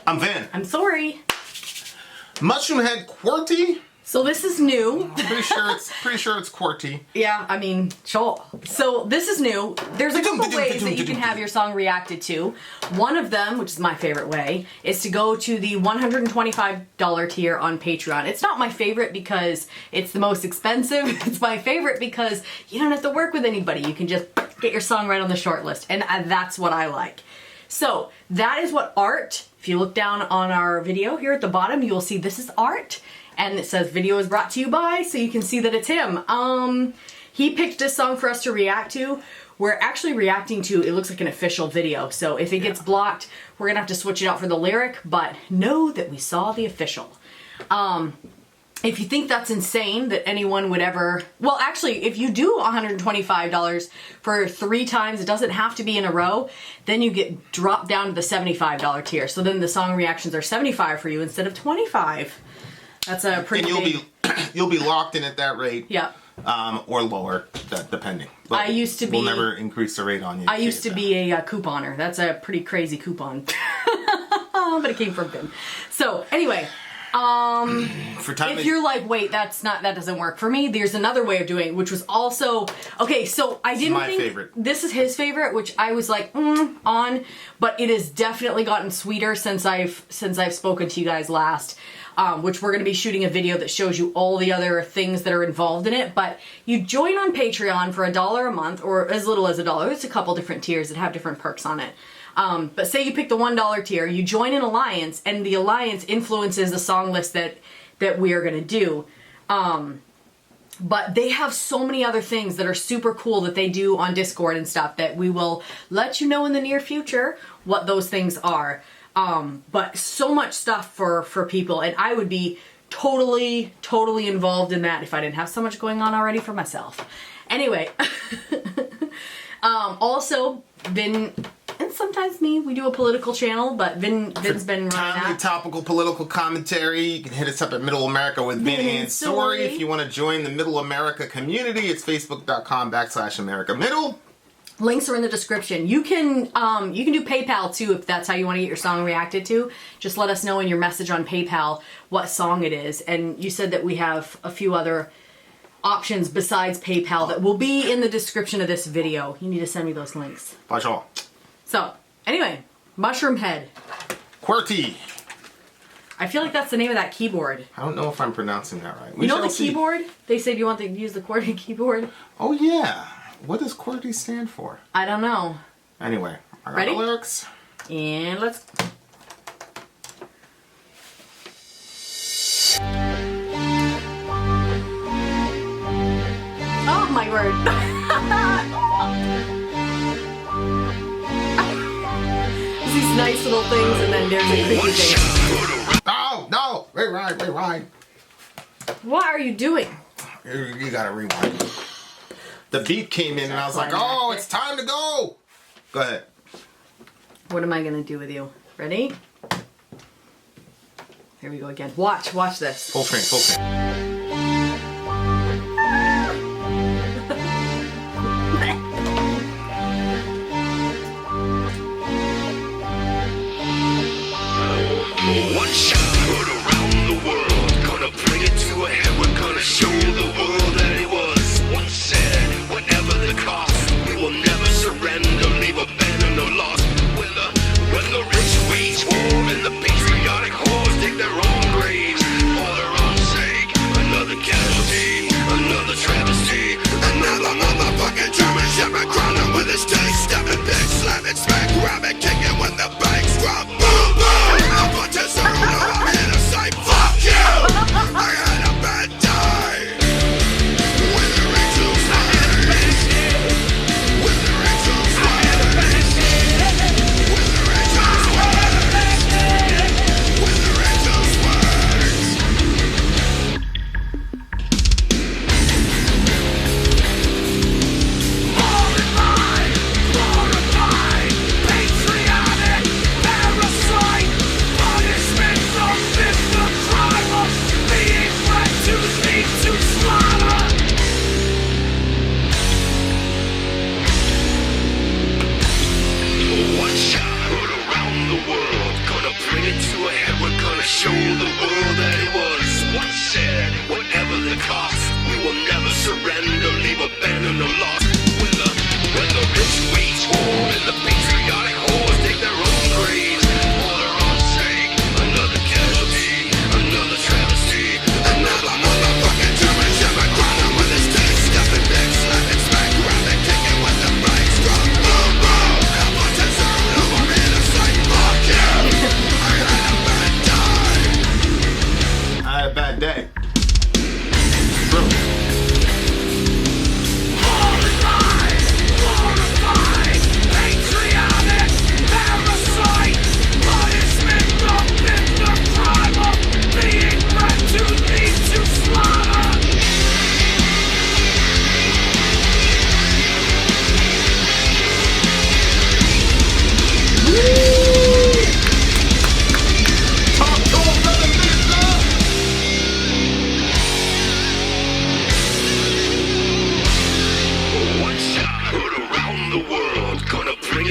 I'm Vin. I'm Sori. Mushroomhead Qwerty. So this is new. Pretty sure it's Qwerty. Yeah, I mean, sure. So this is new. There's a couple ways that you can have your song reacted to. One of them, which is my favorite way, is to go to the $125 tier on Patreon. It's not my favorite because it's the most expensive. It's my favorite because you don't have to work with anybody. You can just get your song right on the short list. And that's what I like. So that is what art, if you look down on our video here at the bottom, you'll see this is art. And it says video is brought to you by, so you can see that it's him. He picked this song for us to react to. We're actually reacting to, it looks like an official video. So if it gets blocked, we're gonna have to switch it out for the lyric, but know that we saw the official. If you think that's insane that anyone would ever, well actually if you do $125 for 3 times, it doesn't have to be in a row, then you get dropped down to the $75 tier. So then the song reactions are $75 for you instead of $25. That's a pretty you'll be locked in at that rate. Yeah. Or lower, depending. But I used to be. We'll never increase the rate on you. I used to be a couponer. That's a pretty crazy coupon. But it came from Vin. So anyway, if you're like, wait, that doesn't work for me, there's another way of doing it, which was also okay. So I didn't think favorite. This is his favorite, which I was like on, but it has definitely gotten sweeter since I've spoken to you guys last. Which we're going to be shooting a video that shows you all the other things that are involved in it. But you join on Patreon for $1 a month, or as little as $1. It's a couple different tiers that have different perks on it. But say you pick the $1 tier, you join an alliance, and the alliance influences the song list that we are going to do. But they have so many other things that are super cool that they do on Discord and stuff that we will let you know in the near future what those things are. But so much stuff for people, and I would be totally involved in that if I didn't have so much going on already for myself. Anyway, also Vin and sometimes me, we do a political channel, but Vin's been running timely, topical political commentary. You can hit us up at Middle America with Vin and Sori. If you want to join the Middle America community, it's facebook.com/America Middle. Links are in the description. You can do PayPal too if that's how you want to get your song reacted to. Just let us know in your message on PayPal what song it is. And you said that we have a few other options besides PayPal that will be in the description of this video. You need to send me those links. Bye, y'all. So, anyway, Mushroomhead. Qwerty. I feel like that's the name of that keyboard. I don't know if I'm pronouncing that right. You know the keyboard? They said you want to use the Qwerty keyboard. Oh yeah. What does Qwerty stand for? I don't know. Anyway, I got ready? The lyrics. And let's... Oh my word. These nice little things and then there's a creepy thing. Oh, no! Rewind. What are you doing? You gotta rewind. The beat came in and I was like, oh, it's time to go! Go ahead. What am I gonna do with you? Ready? Here we go again. Watch this. Full screen. One shot heard around the world, gonna bring it to a head, we're gonna show the world that it was once said, whatever the cost, we will never surrender, leave a banner no loss. When the rich wage war and the patriotic whores dig their own graves for their own sake, weeds all in the patriotic whores dig their own graves for their own sake. Another casualty, another travesty, another motherfucking German Shepherd grinding with his teeth, stuffing dicks, slapping smack, grabbing, kicking with the brakes, drunk, boom, boom. Everyone to zero, no more innocent. Fuck you. I had a bad time. I had a bad day. Bro.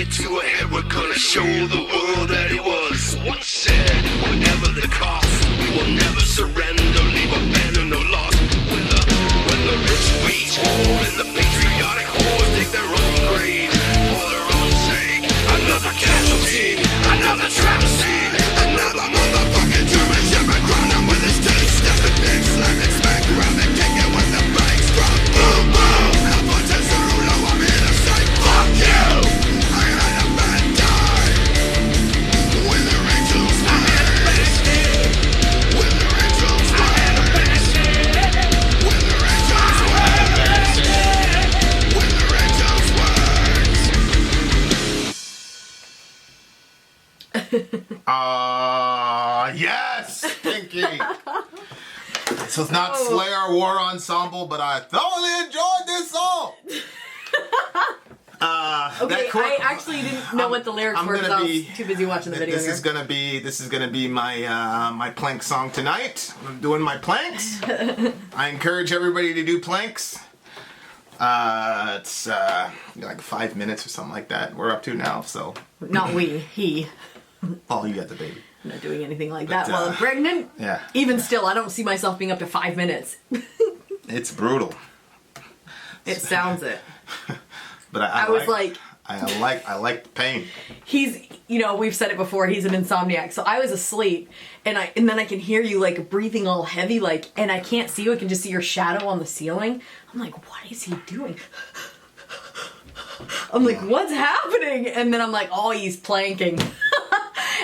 To a head, we're gonna show the world that it was once said. Whatever the cost, we will never surrender, leave abandoned or lost. When the rich weeds all in the patriotic whores dig their own graves for their own sake. Another casualty, another travesty, another motherfucking German Shepherd grinding with his teeth, stepping big, slamming smack, grabbing, kicking with the brakes, drop, boom, boom. Alpha to zero, no, I'm innocent. Fuck you. Yes! Pinky! So it's not Slayer War Ensemble, but I thoroughly enjoyed this song! Okay, I actually didn't know what the lyrics were because I was too busy watching the video. This is gonna be my my plank song tonight. I'm doing my planks. I encourage everybody to do planks. It's like 5 minutes or something like that. We're up to now, so not we, he. Oh, you got the baby. I'm not doing anything like that while I'm pregnant. Yeah. Even still, I don't see myself being up to 5 minutes. It's brutal. It sounds it. But I was like, I like the pain. He's, you know, we've said it before, he's an insomniac. So I was asleep and then I can hear you like breathing all heavy, like, and I can't see you. I can just see your shadow on the ceiling. I'm like, what is he doing? I'm like, what's happening? And then I'm like, oh, he's planking.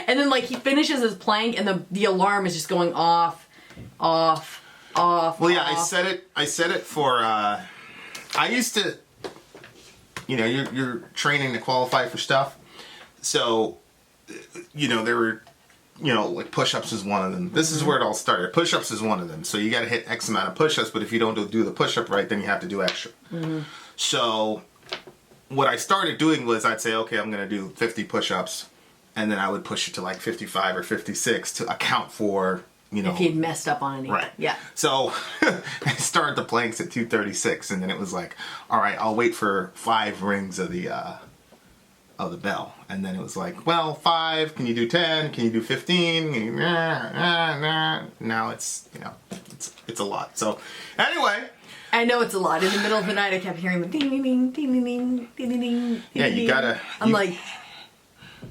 And then like he finishes his plank and the alarm is just going off. Well, yeah, off. I said it for, I used to, you know, you're training to qualify for stuff. So, you know, there were, you know, like push-ups is one of them. This is where it all started. Push-ups is one of them. So you got to hit X amount of push-ups, but if you don't do the push-up right, then you have to do extra. So what I started doing was I'd say, okay, I'm going to do 50 push-ups, and then I would push it to like 55 or 56 to account for, you know. If he'd messed up on anything. Right. Yeah. So I started the planks at 236, and then it was like, all right, I'll wait for 5 rings of the bell. And then it was like, well, 5, can you do 10? Can you do 15? Can you, Now it's, you know, it's a lot. So anyway. I know it's a lot. In the middle of the night, I kept hearing the ding, ding, ding, ding, ding, ding, ding, ding, ding. Yeah, you gotta.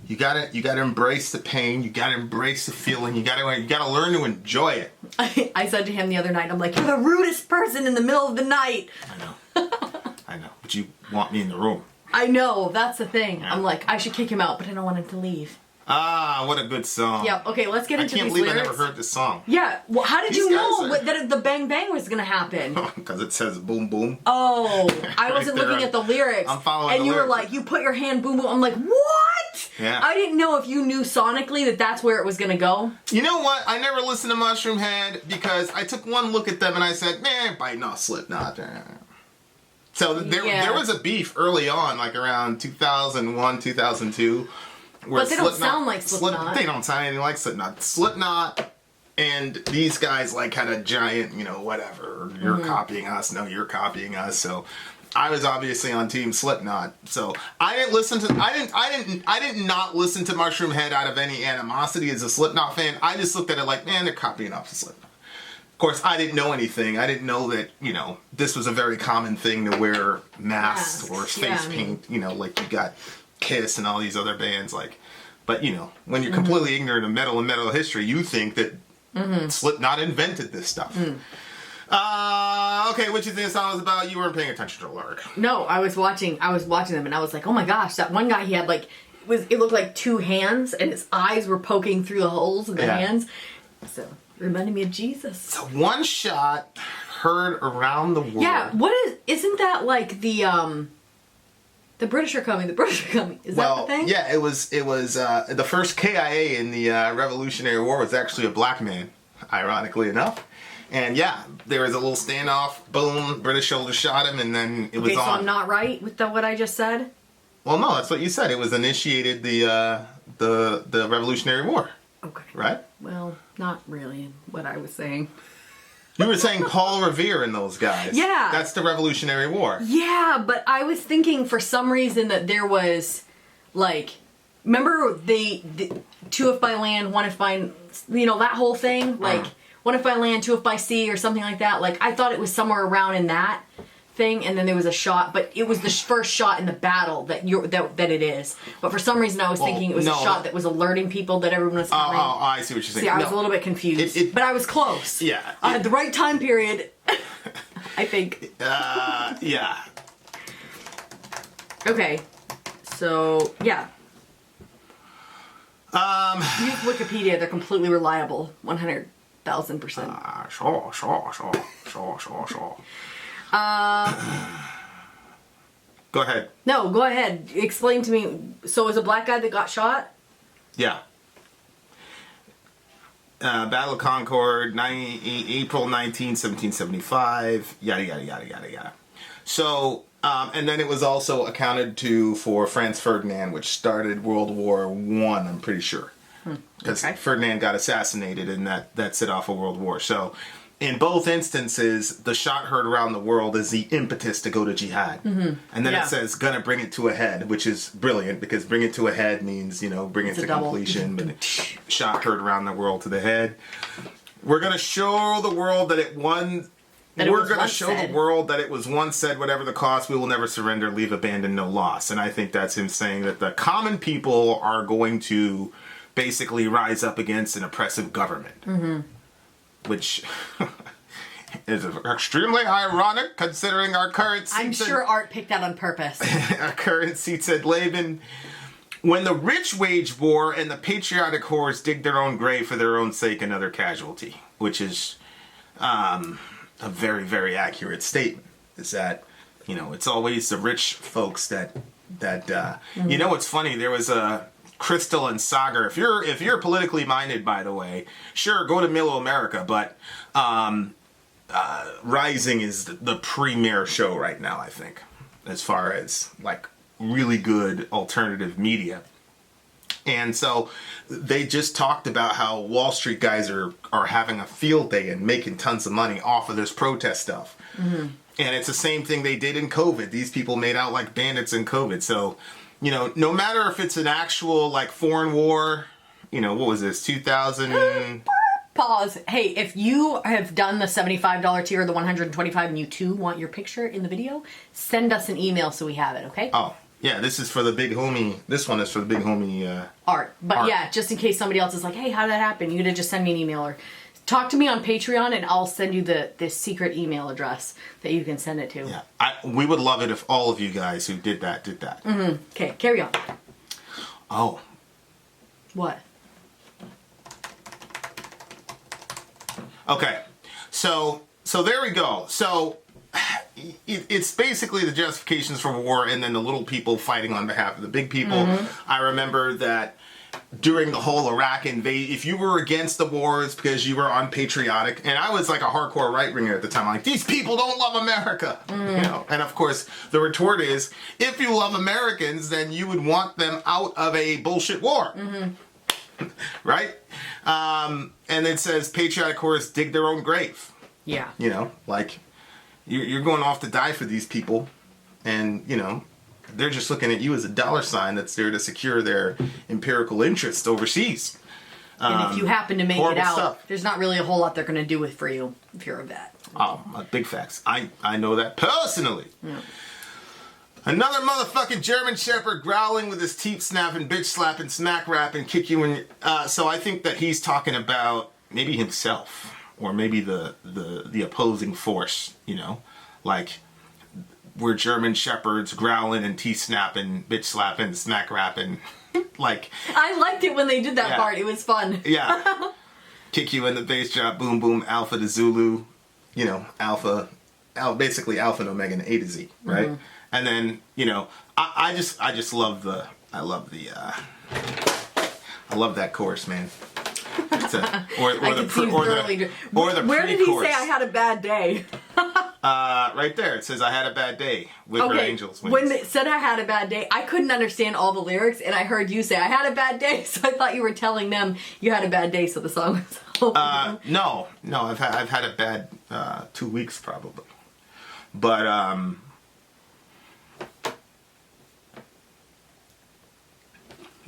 You gotta embrace the pain. You gotta embrace the feeling. You gotta learn to enjoy it. I said to him the other night, I'm like, you're the rudest person in the middle of the night. I know. But you want me in the room. I know. That's the thing. Yeah. I'm like, I should kick him out, but I don't want him to leave. Ah, what a good song. Yeah. Okay, let's get into these lyrics. I can't believe I never heard this song. Yeah. Well, how did you know that the bang bang was gonna happen? Because it says boom boom. Oh, I wasn't looking at the lyrics. I'm following and the you lyrics. were like, you put your hand boom boom. I'm like, what? Yeah. I didn't know if you knew sonically that that's where it was gonna go. You know what? I never listened to Mushroomhead because I took one look at them and I said, man, biting off Slipknot. So there was a beef early on, like around 2001, 2002. But they don't sound like Slipknot. They don't sound anything like Slipknot. Slipknot and these guys like had a giant, you know, whatever. You're copying us. No, you're copying us. So I was obviously on Team Slipknot. So I didn't listen to. I did not listen to Mushroomhead out of any animosity as a Slipknot fan. I just looked at it like, man, they're copying off the Slipknot. course, I didn't know anything. I didn't know that, this was a very common thing to wear masks or face paint, like you got Kiss and all these other bands. But, when you're completely ignorant of metal and metal history, you think that Slipknot invented this stuff. Okay, what you think the song was about? You weren't paying attention to the lyric. No, I was watching them, and I was like, oh my gosh, that one guy, he had it looked like two hands, and his eyes were poking through the holes of the hands. So, it reminded me of Jesus. So one shot heard around the world. Yeah, isn't that like the British are coming, the British are coming. Is that the thing? Yeah, it was the first KIA in the Revolutionary War was actually a black man, ironically enough. And yeah, there was a little standoff, boom, British soldier shot him, and then it was on. Okay, so I'm not right with what I just said? Well, no, that's what you said. It was initiated the Revolutionary War. Okay. Right? Well, not really what I was saying. You were saying Paul Revere and those guys. Yeah. That's the Revolutionary War. Yeah, but I was thinking for some reason that there was, remember the two if by land, one if by, that whole thing? One if by land, two if by sea, or something like that. I thought it was somewhere around in that thing, and then there was a shot, but it was the first shot in the battle that it is. But for some reason, I was thinking it was a shot that was alerting people that everyone was coming. Oh, I see what you're saying. See, I was a little bit confused, but I was close. Yeah. I had the right time period, I think. Yeah. Okay, so, yeah. Use Wikipedia, they're completely reliable, 100,000%. Sure. Go ahead. No, go ahead. Explain to me. So, it was a black guy that got shot? Yeah. Battle of Concord, April 19, 1775. Yada, yada, yada, yada, yada. So, and then it was also accounted to for Franz Ferdinand, which started World War I, I'm pretty sure. Because Ferdinand got assassinated, and that set off a world war. So, in both instances, the shot heard around the world is the impetus to go to jihad. Mm-hmm. And then it says, gonna bring it to a head, which is brilliant, because bring it to a head means, bring it to completion. But shot heard around the world to the head. We're gonna show the world that it won. We're gonna show the world that it was once said, whatever the cost, we will never surrender, leave abandoned, no loss. And I think that's him saying that the common people are going to basically rise up against an oppressive government. Mm-hmm. Which is extremely ironic considering our current seats. I'm sure Art picked that on purpose. Our current seats at Laban. When the rich wage war and the patriotic whores dig their own grave for their own sake, another casualty. Which is a very, very accurate statement. Is that, it's always the rich folks that it's funny, there was a Crystal and Sagar. If you're politically minded, by the way, sure, go to Middle America, but Rising is the premier show right now, I think, as far as really good alternative media. And so they just talked about how Wall Street guys are having a field day and making tons of money off of this protest stuff. Mm-hmm. And it's the same thing they did in COVID. These people made out like bandits in COVID. So, no matter if it's an actual, foreign war, what was this, 2000... Pause. Hey, if you have done the $75 tier or the $125 and you too want your picture in the video, send us an email so we have it, okay? Oh, yeah, this is for the big homie. This one is for the big homie... Art. But Art. Yeah, just in case somebody else is like, hey, how did that happen? You could just send me an email or... Talk to me on Patreon, and I'll send you this secret email address that you can send it to. Yeah, we would love it if all of you guys who did that did that. Mm-hmm. Okay, carry on. Oh. What? Okay, so there we go. So it's basically the justifications for war, and then the little people fighting on behalf of the big people. Mm-hmm. I remember that. During the whole Iraq invasion, if you were against the wars because you were unpatriotic, and I was like a hardcore right-winger at the time, I'm like, these people don't love America, And of course, the retort is, if you love Americans, then you would want them out of a bullshit war, right? And it says patriotic whores dig their own grave. Yeah. You're going off to die for these people, and they're just looking at you as a dollar sign that's there to secure their empirical interest overseas. And if you happen to make it horrible out, stuff. there's not really a whole lot they're going to do for you if you're a vet. Oh, big facts. I know that personally. Yeah. Another motherfucking German Shepherd growling with his teeth snapping, bitch slapping, smack rapping, kick you in. So I think that he's talking about maybe himself or maybe the opposing force. You know, like we're German Shepherds growling and teeth snapping, bitch slapping, smack rapping. Like I liked it when they did that Yeah. part. It was fun. yeah, kick you in the bass drop, boom boom, Alpha to Zulu. You know, basically Alpha and Omega and A to Z, right? Mm-hmm. And then, you know, I just love I love that chorus, man. It's or I the could see girly. Where did he say I had a bad day? right there. It says I had a bad day with her angels. When they said I had a bad day, I couldn't understand all the lyrics, and I heard you say I had a bad day, so I thought you were telling them you had a bad day, so the song was over. No, I've had a bad 2 weeks probably, but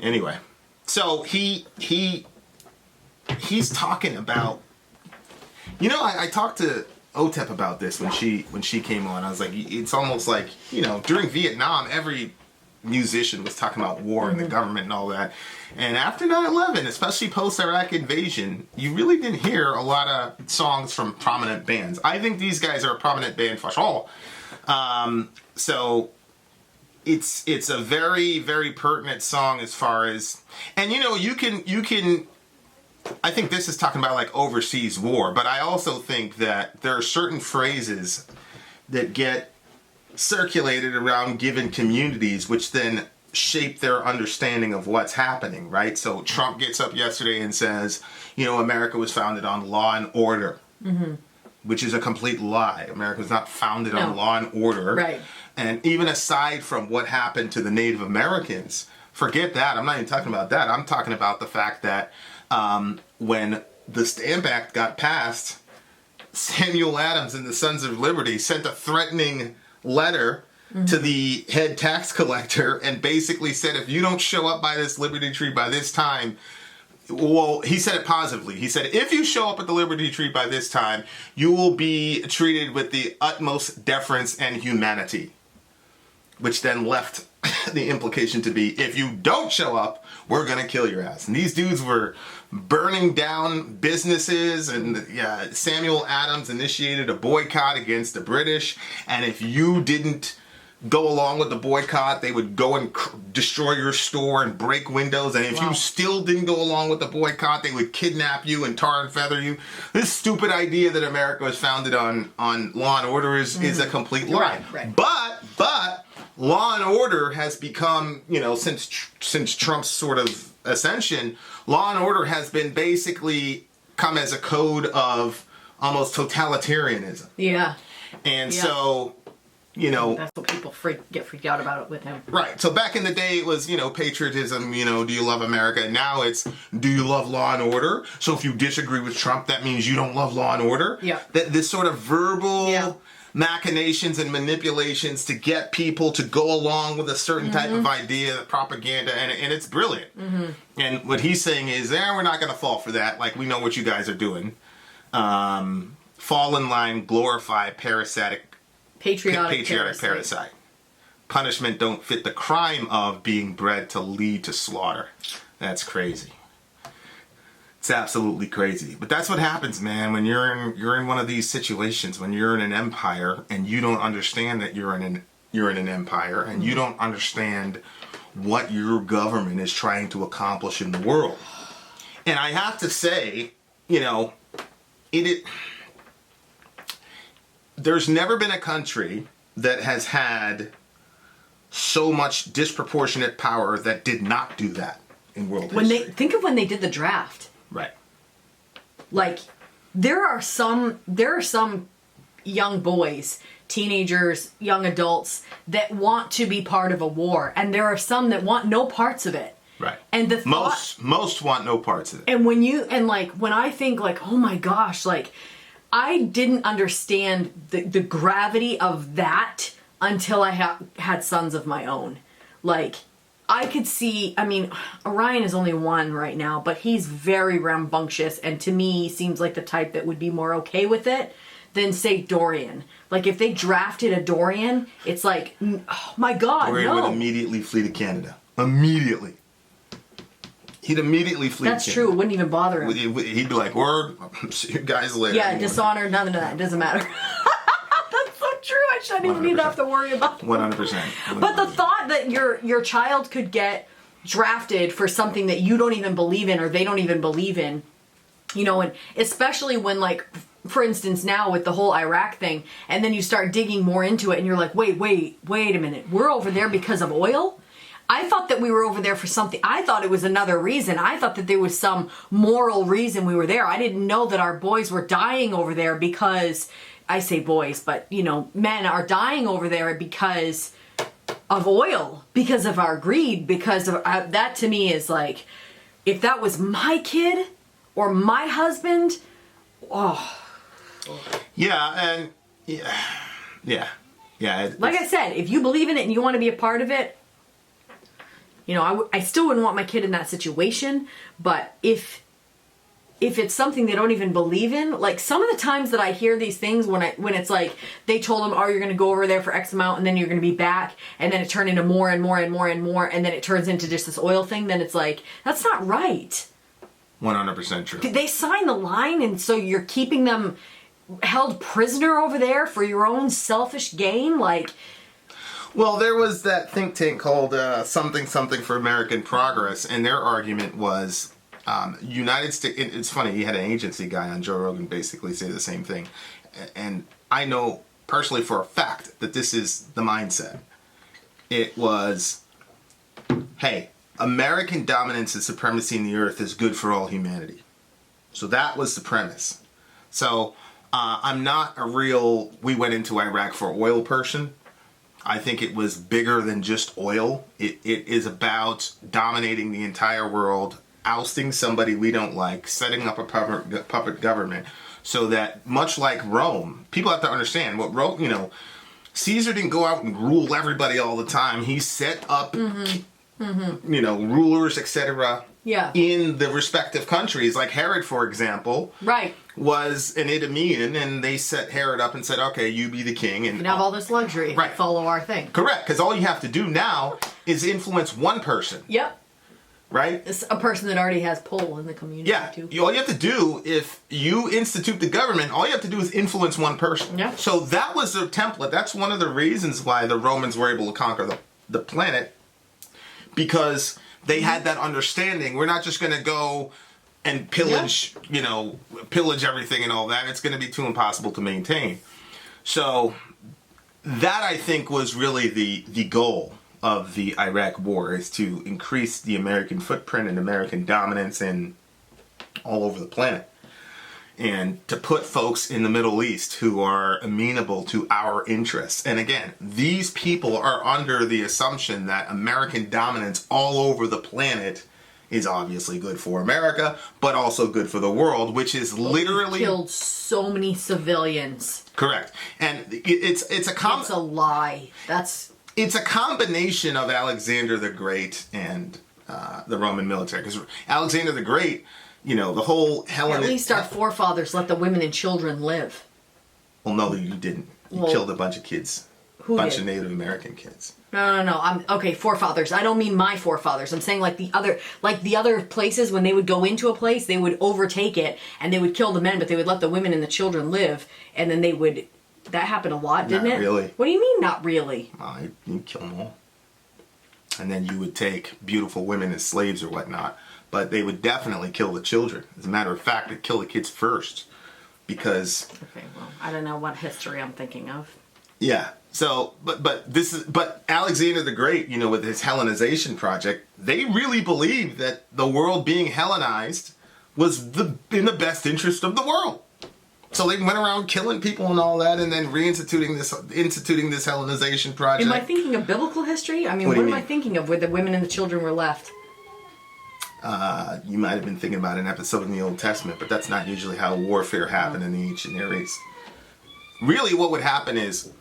anyway, so he's talking about, you know, I talked to OTEP about this when she came on. I was like, it's almost like, you know, during Vietnam, every musician was talking about war and the government and all that. And after 9/11, especially post-Iraq invasion, you really didn't hear a lot of songs from prominent bands. I think these guys are a prominent band for sure. So it's a very, very pertinent song as far as, and you know, you can I think this is talking about like overseas war, but I also think that there are certain phrases that get circulated around given communities which then shape their understanding of what's happening, right? So Trump gets up yesterday and says, you know, America was founded on law and order, which is a complete lie. America was not founded on law and order. Right. And even aside from what happened to the Native Americans, forget that. I'm not even talking about that. I'm talking about the fact that when the Stamp Act got passed, Samuel Adams and the Sons of Liberty sent a threatening letter to the head tax collector and basically said, if you don't show up by this Liberty Tree by this time, well, he said it positively. He said, if you show up at the Liberty Tree by this time, you will be treated with the utmost deference and humanity. Which then left the implication to be, if you don't show up, we're going to kill your ass. And these dudes were burning down businesses, and Samuel Adams initiated a boycott against the British. And if you didn't go along with the boycott, they would go and destroy your store and break windows. And if you still didn't go along with the boycott, they would kidnap you and tar and feather you. This stupid idea that America was founded on law and order is a complete lie. Right. But law and order has become, you know, since Trump's sort of ascension, law and order has been basically come as a code of almost totalitarianism. Yeah. And so, you know, that's what people get freaked out about it with him. Right. So back in the day, it was, you know, patriotism, you know, do you love America? And now it's, do you love law and order? So if you disagree with Trump, that means you don't love law and order? Yeah. This sort of verbal machinations and manipulations to get people to go along with a certain type of idea, propaganda, and it's brilliant. And what he's saying is, we're not going to fall for that. Like, we know what you guys are doing. Fall in line, glorify patriotic parasite. Punishment don't fit the crime of being bred to lead to slaughter. That's crazy. It's absolutely crazy. But that's what happens, man, when you're in one of these situations, when you're in an empire and you don't understand that you're in an empire, and you don't understand what your government is trying to accomplish in the world. And I have to say, you know, there's never been a country that has had so much disproportionate power that did not do that in world history. Think of when they did the draft. Right. Like, there are some young boys, teenagers, young adults that want to be part of a war, and there are some that want no parts of it. Right. And the most want no parts of it. And when I think like, oh my gosh, like, I didn't understand the gravity of that until I had sons of my own. Like, I could see, I mean, Orion is only one right now, but he's very rambunctious, and to me seems like the type that would be more okay with it than, say, Dorian. Like, if they drafted a Dorian, it's like, oh my God, Dorian no. would immediately flee to Canada. Immediately. He'd immediately flee That's to true. It Canada. wouldn't even bother him. He'd be like, word, see you guys later. Yeah, Dishonored, none of that. It doesn't matter. That's so true. I shouldn't even need to have to worry about it. 100%. But the thought that your child could get drafted for something that you don't even believe in or they don't even believe in, you know, and especially when, like, for instance, now with the whole Iraq thing, and then you start digging more into it and you're like, wait a minute. We're over there because of oil? I thought that we were over there for something. I thought it was another reason. I thought that there was some moral reason we were there. I didn't know that our boys were dying over there because, I say boys, but, you know, men are dying over there because of oil, because of our greed, because of that. To me is like, if that was my kid or my husband, oh. Yeah, and yeah. Like I said, if you believe in it and you want to be a part of it, you know, I still wouldn't want my kid in that situation. But if it's something they don't even believe in, like some of the times that I hear these things when it's like they told them, oh, you're going to go over there for X amount and then you're going to be back, and then it turned into more and more and more and more, and then it turns into just this oil thing, then it's like, that's not right. 100% true. Did they sign the line, and so you're keeping them held prisoner over there for your own selfish gain? Like, Well, there was that think tank called something for American Progress, and their argument was United States. It's funny, he had an agency guy on Joe Rogan basically say the same thing, and I know personally for a fact that this is the mindset. It was, hey, American dominance and supremacy in the earth is good for all humanity. So that was the premise. So I'm not a real, we went into Iraq for oil person. I think it was bigger than just oil. It is about dominating the entire world, ousting somebody we don't like, setting up a puppet government, so that, much like Rome, people have to understand what Rome, you know, Caesar didn't go out and rule everybody all the time. He set up, you know, rulers, etc. Yeah. in the respective countries. Like Herod, for example, right. was an Idumean, and they set Herod up and said, okay, you be the king. And You can have all this luxury. Right. Follow our thing. Correct, because all you have to do now is influence one person, Yep. right? It's a person that already has pull in the community, Yeah, too. all you have to do, if you institute the government, all you have to do is influence one person. Yeah. So that was their template. That's one of the reasons why the Romans were able to conquer the planet, because they had that understanding. We're not just going to go and pillage, you know, pillage everything and all that. It's going to be too impossible to maintain. So that, I think, was really the goal of the Iraq War, is to increase the American footprint and American dominance in all over the planet, and to put folks in the Middle East who are amenable to our interests. And again, these people are under the assumption that American dominance all over the planet is obviously good for America, but also good for the world, which is literally Killed so many civilians. correct. And it's It's a lie. it's a combination of Alexander the Great and the Roman military. Because Alexander the Great, you know, the whole Hellenic... At least our forefathers let the women and children live. Well, no, you didn't. You Well, killed a bunch of kids. who bunch did? of Native American kids. No. I'm okay. Forefathers. I don't mean my forefathers. I'm saying like the other places, when they would go into a place, they would overtake it and they would kill the men, but they would let the women and the children live, and then they would. That happened a lot, didn't Not it? really. What do you mean, not really? You kill them all. And then you would take beautiful women as slaves or whatnot. But they would definitely kill the children. As a matter of fact, they'd kill the kids first. Because... Okay, well, I don't know what history I'm thinking of. Yeah. So, but Alexander the Great, you know, with his Hellenization project, they really believed that the world being Hellenized was in the best interest of the world. So they went around killing people and all that, and then instituting this Hellenization project. Am I thinking of biblical history? I mean, What what do you am I mean? thinking of where the women and the children were left? You might have been thinking about an episode in the Old Testament, but that's not usually how warfare happened in the ancient Near East. Really, what would happen is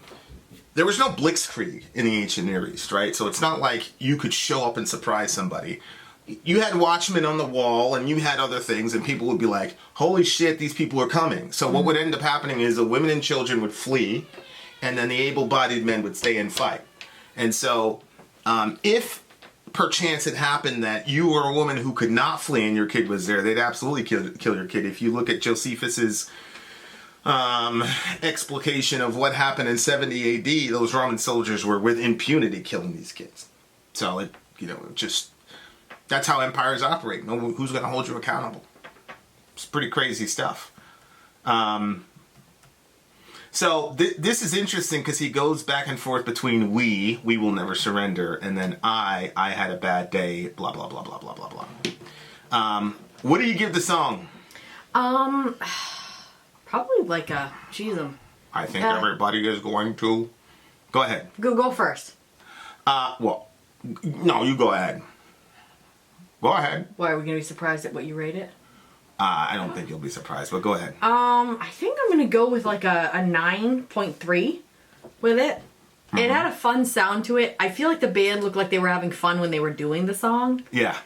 there was no blitzkrieg in the ancient Near East, right? So it's not like you could show up and surprise somebody. You had watchmen on the wall and you had other things, and people would be like, holy shit, these people are coming. So what would end up happening is the women and children would flee, and then the able-bodied men would stay and fight. And so if perchance it happened that you were a woman who could not flee and your kid was there, they'd absolutely kill your kid. If you look at Josephus's explication of what happened in 70 AD, those Roman soldiers were with impunity killing these kids. So it, just, that's how empires operate. No, who's going to hold you accountable? It's pretty crazy stuff. So this is interesting because he goes back and forth between we will never surrender, and then I had a bad day, blah, blah, blah, blah, blah, blah, blah. What do you give the song? Probably like a, I think everybody is going to. Go ahead. Go first. Well, no, you go ahead. Go ahead. Why, are we going to be surprised at what you rate it? I don't think you'll be surprised, but go ahead. I think I'm going to go with like a 9.3 with it. Mm-hmm. It had a fun sound to it. I feel like the band looked like they were having fun when they were doing the song. Yeah.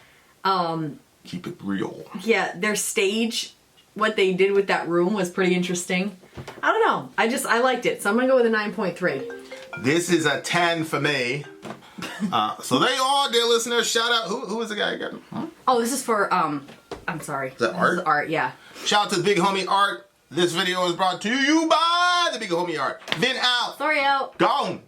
Keep it real. Yeah, their stage, what they did with that room was pretty interesting. I don't know. I liked it. So I'm going to go with a 9.3. This is a 10 for me. So there you are, dear listeners. Shout out. Who is the guy again? Huh? Oh, this is for, I'm sorry. The art? This is art, yeah. Shout out to the Big Homie Art. This video is brought to you by the Big Homie Art. Vin out. Sorry out. Gone.